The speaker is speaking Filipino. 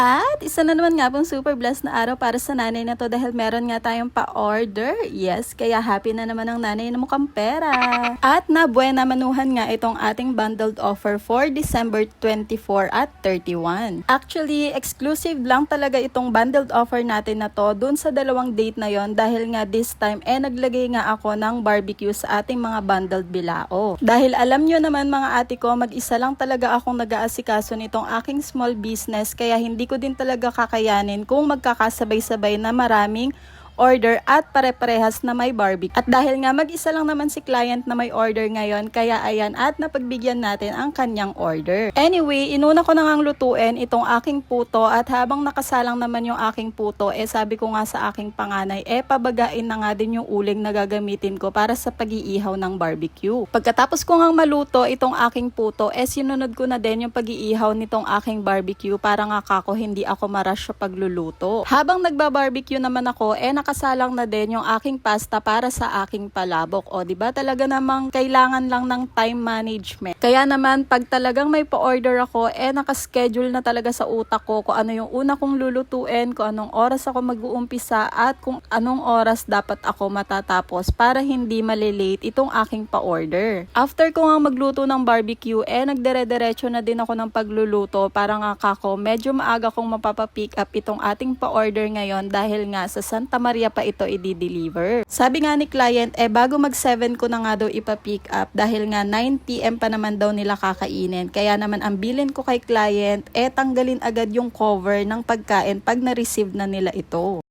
At isa na naman nga pong super blessed na araw para sa nanay na to dahil meron nga tayong pa-order. Yes, kaya happy na naman ang nanay na mukhang pera. At nabuena manuhan nga itong ating bundled offer for December 24 at 31. Actually, exclusive lang talaga itong bundled offer natin na to dun sa dalawang date na yon dahil nga this time naglagay nga ako ng barbecue sa ating mga bundled bilao. Dahil alam nyo naman mga ate ko, mag-isa lang talaga akong nag-aasikaso nitong aking small business kaya hindi ko din talaga kakayanin kung magkakasabay-sabay na maraming order at pare-parehas na may barbecue. At dahil nga mag-isa lang naman si client na may order ngayon, kaya ayan at napagbigyan natin ang kanyang order. Anyway, inuna ko na ngang lutuin itong aking puto at habang nakasalang naman yung aking puto, sabi ko nga sa aking panganay, pabagain na nga din yung uling na gagamitin ko para sa pag-iihaw ng barbecue. Pagkatapos ko ngang maluto itong aking puto, sinunod ko na din yung pag-iihaw nitong aking barbecue para nga kako hindi ako marush sa pagluluto. Habang nagba-barbecue naman ako, nakasalang na din yung aking pasta para sa aking palabok. O, diba talaga namang kailangan lang ng time management. Kaya naman, pag talagang may pa-order ako, nakaschedule na talaga sa utak ko kung ano yung una kong lulutuin, kung anong oras ako mag-uumpisa, at kung anong oras dapat ako matatapos para hindi malilate itong aking pa-order. After ko nga magluto ng barbecue, nagdire-diretso na din ako ng pagluluto para nga kako, medyo maaga kong mapapapick up itong ating pa-order ngayon dahil nga sa Santa Maria pa ito i-deliver. Sabi nga ni client, bago mag 7 ko na nga daw ipa-pick up dahil nga 9 PM pa naman daw nila kakainin. Kaya naman ang bilin ko kay client, tanggalin agad yung cover ng pagkain pag na-receive na nila ito.